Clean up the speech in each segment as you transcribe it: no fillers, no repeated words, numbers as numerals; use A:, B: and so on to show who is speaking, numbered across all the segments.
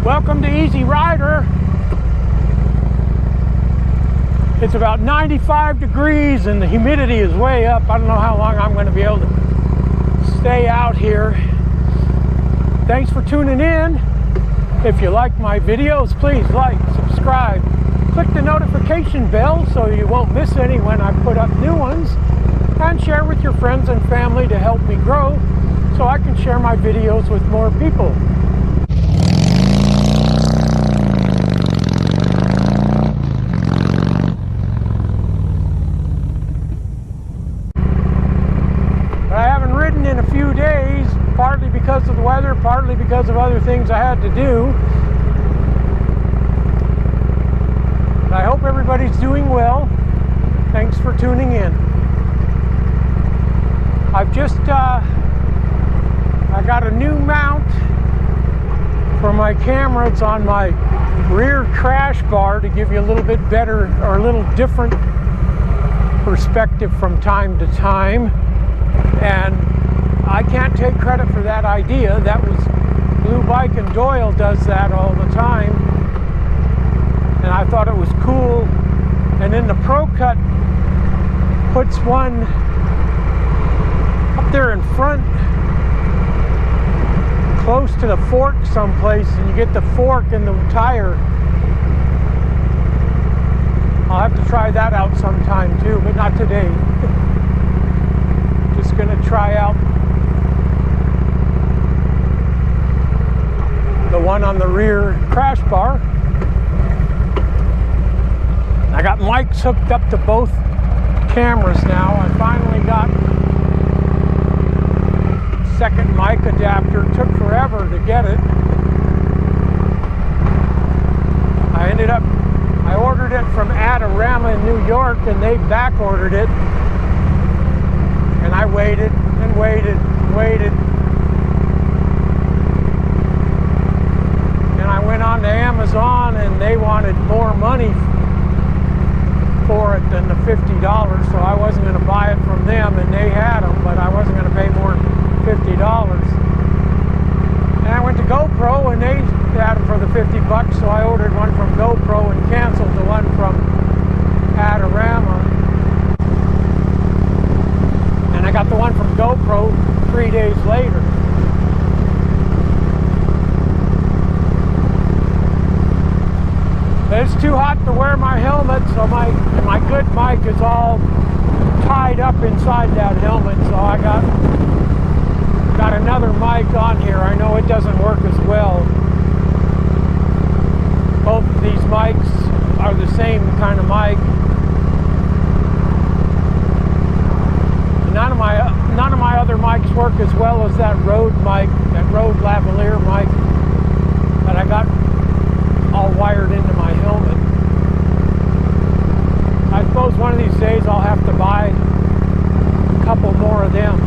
A: Welcome to Easy Rider. It's about 95 degrees and the humidity is way up. I don't know how long I'm going to be able to stay out here. Thanks for tuning in. If you like my videos, please like, subscribe, click the notification bell so you won't miss any when I put up new ones, and share with your friends and family to help me grow so I can share my videos with more people. In a few days, partly because of the weather, partly because of other things I had to do. I hope everybody's doing well. Thanks for tuning in. I've just I got a new mount for my camera. It's on my rear crash bar to give you a little bit better or a little different perspective from time to time. And I can't take credit for that idea. That was Blue Bike, and Doyle does that all the time. And I thought it was cool. And then the Pro Cut puts one up there in front, close to the fork someplace, and you get the fork in the tire. I'll have to try that out sometime too, but not today. Just gonna try out the one on the rear crash bar. I got mics hooked up to both cameras now. I finally got second mic adapter. It took forever to get it. I ordered it from Adorama in New York, and they back ordered it. And I waited and waited and waited. I went on to Amazon and they wanted more money for it than the $50, so I wasn't going to buy it from them, and they had them, but I wasn't going to pay more than $50. And I went to GoPro and they had them for the $50, so I ordered one from GoPro and canceled the one from Adorama. And I got the one from GoPro 3 days later. It's too hot to wear my helmet, so my good mic is all tied up inside that helmet. So I got another mic on here. I know it doesn't work as well. Both of these mics are the same kind of mic. None of my other mics work as well as that Rode mic, that Rode lavalier mic that I got all wired into my helmet. I suppose one of these days I'll have to buy a couple more of them.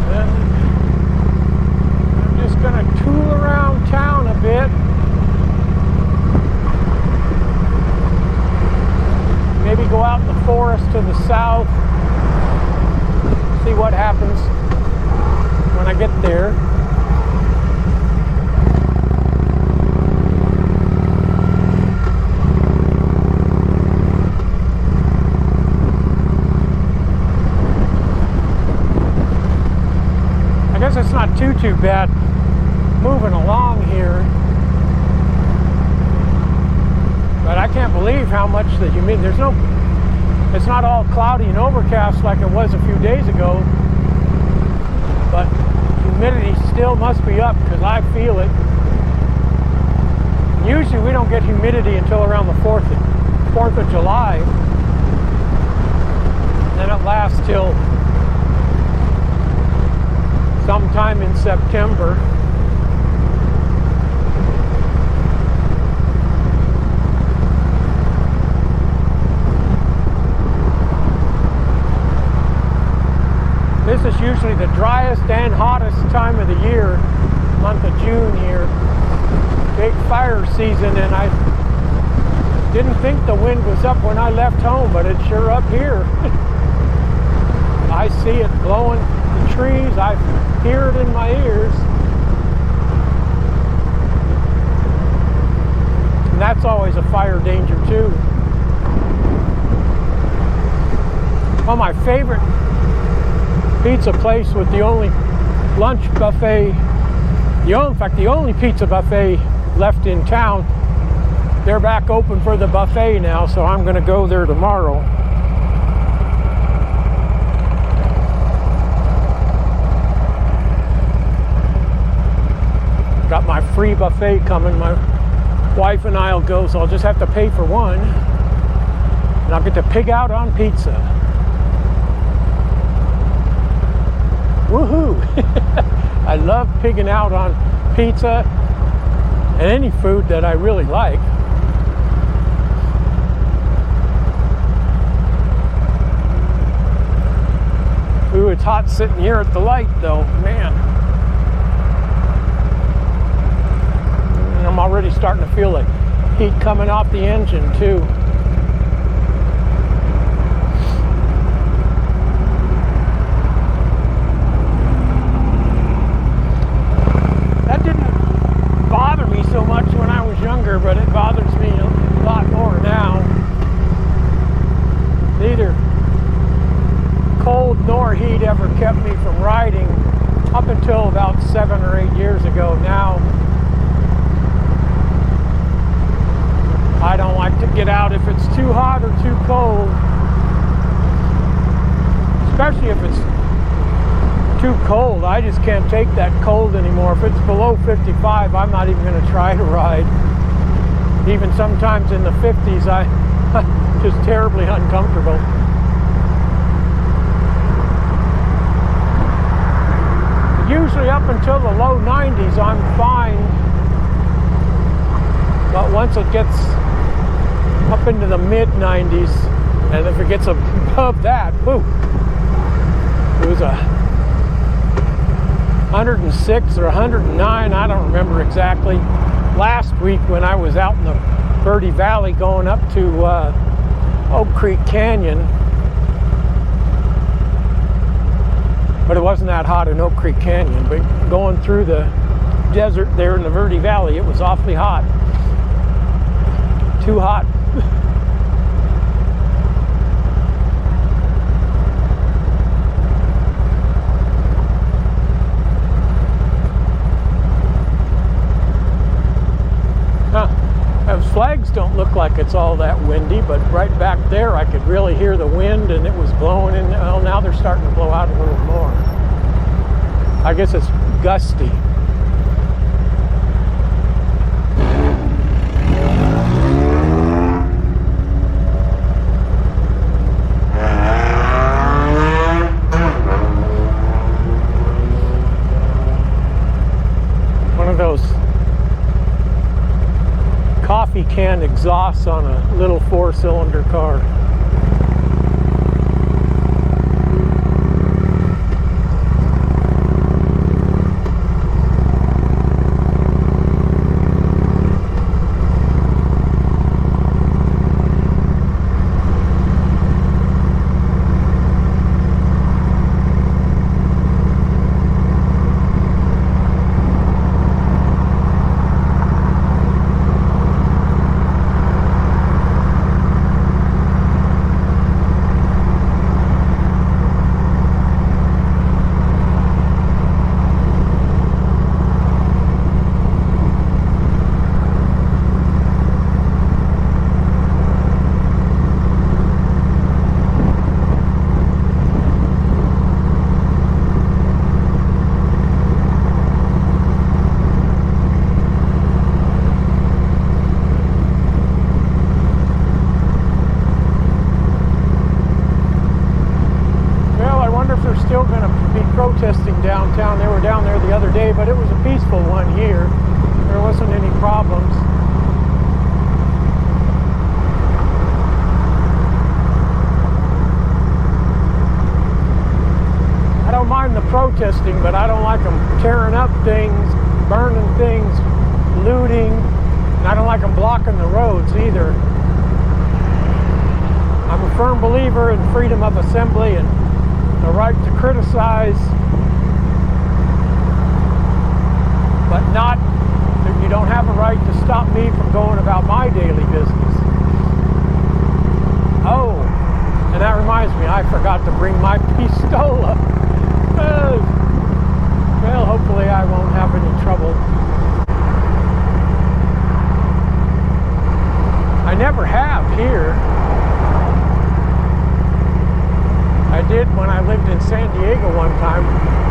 A: Then I'm just going to tool around town a bit. Maybe go out in the forest to the south, see what happens when I get there. I guess it's not too bad moving along here. But I can't believe how much the humidity, it's not all cloudy and overcast like it was a few days ago, but humidity still must be up because I feel it. Usually we don't get humidity until around the 4th of July. Then it lasts till sometime in September. This is usually the driest and hottest time of the year, month of June here. Big fire season, and Didn't think the wind was up when I left home, but it's sure up here. I see it blowing the trees. I hear it in my ears. And that's always a fire danger too. Well, my favorite pizza place with the only lunch buffet, in fact, the only pizza buffet left in town. They're back open for the buffet now, so I'm going to go there tomorrow. Got my free buffet coming. My wife and I'll go, so I'll just have to pay for one. And I'll get to pig out on pizza. Woohoo! I love pigging out on pizza and any food that I really like. Ooh, it's hot sitting here at the light though, man. And I'm already starting to feel the heat coming off the engine too. That didn't bother me so much when I was younger, but it bothers me a lot more now. Neither cold nor heat ever kept me from riding up until about 7 or 8 years ago. Now I don't like to get out if it's too hot or too cold, especially if it's too cold. I just can't take that cold anymore. If it's below 55, I'm not even going to try to ride. Even sometimes in the 50s, I'm just terribly uncomfortable. Usually up until the low 90s, I'm fine. But once it gets up into the mid 90s, and if it gets above that, whoo, it was 106 or 109, I don't remember exactly. Last week when I was out in the Verde Valley going up to Oak Creek Canyon, but it wasn't that hot in Oak Creek Canyon, but going through the desert there in the Verde Valley, it was awfully hot. Too hot. Those flags don't look like it's all that windy, but right back there I could really hear the wind, and it was blowing in. Well, now they're starting to blow out a little more. I guess it's gusty. One of those coffee can exhausts on a little 4-cylinder car. Still going to be protesting downtown. They were down there the other day, but it was a peaceful one here. There wasn't any problems. I don't mind the protesting, but I don't like them tearing up things, burning things, looting, and I don't like them blocking the roads either. firm believer in freedom of assembly and the right to criticize, but not that you don't have a right to stop me from going about my daily business. Oh, and that reminds me, I forgot to bring my pistola. Well, hopefully I won't have any trouble. I never have here. I did when I lived in San Diego one time.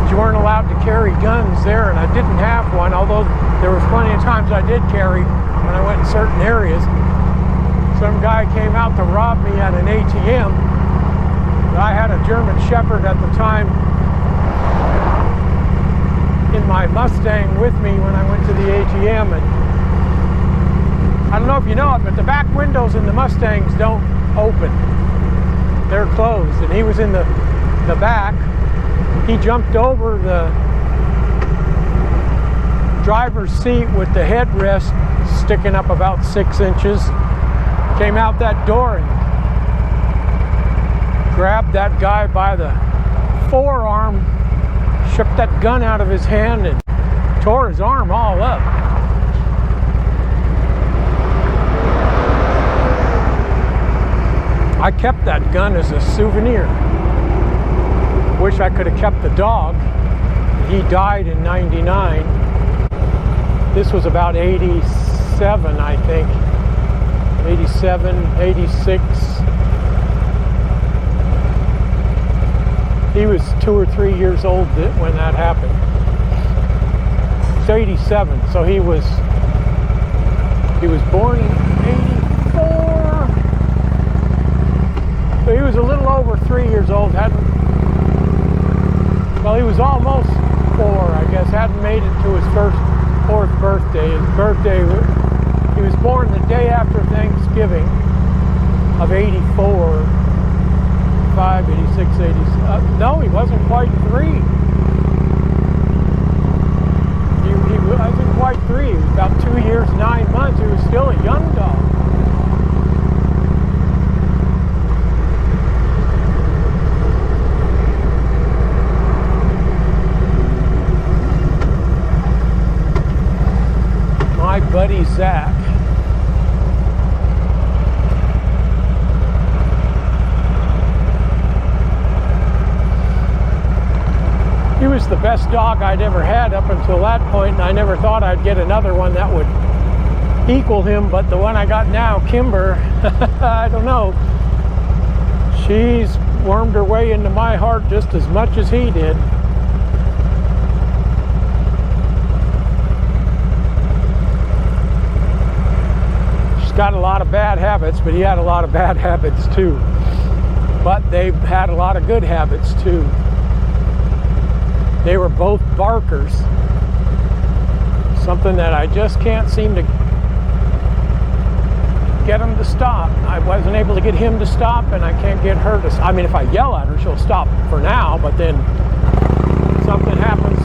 A: You weren't allowed to carry guns there, and I didn't have one, although there was plenty of times I did carry when I went in certain areas. Some guy came out to rob me at an ATM. I had a German Shepherd at the time in my Mustang with me when I went to the ATM, and I don't know if you know it, but the back windows in the Mustangs don't open. They're closed, and he was in the back. He jumped over the driver's seat with the headrest sticking up about 6 inches, came out that door and grabbed that guy by the forearm, shook that gun out of his hand, and tore his arm all up. I kept that gun as a souvenir. Wish I could have kept the dog. He died in '99. This was about 87, I think. 87, 86. He was 2 or 3 years old when that happened. It's 87, so he was born in 84. So he was a little over 3 years old. Well, he was almost 4, I guess. Hadn't made it to his fourth birthday. His birthday, he was born the day after Thanksgiving of 84. 85, 86, 87. No, he wasn't quite 3. He wasn't quite 3. He was about 2 years, 9 months. He was still a young dog. My buddy Zach. He was the best dog I'd ever had up until that point, and I never thought I'd get another one that would equal him, but the one I got now, Kimber, I don't know. She's wormed her way into my heart just as much as he did. She's got a lot of bad habits, but he had a lot of bad habits too. But they've had a lot of good habits too. They were both barkers, something that I just can't seem to get them to stop. I wasn't able to get him to stop, and I can't get her to stop. I mean, if I yell at her, she'll stop for now, but then something happens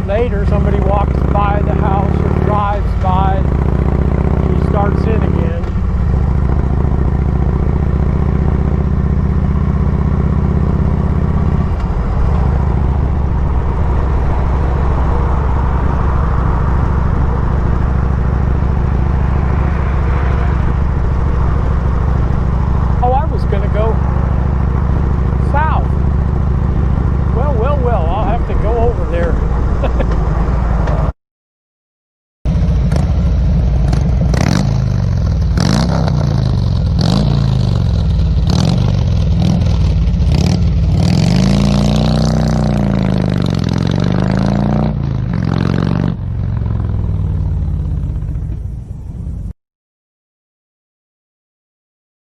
A: later. Somebody walks by the house or drives by,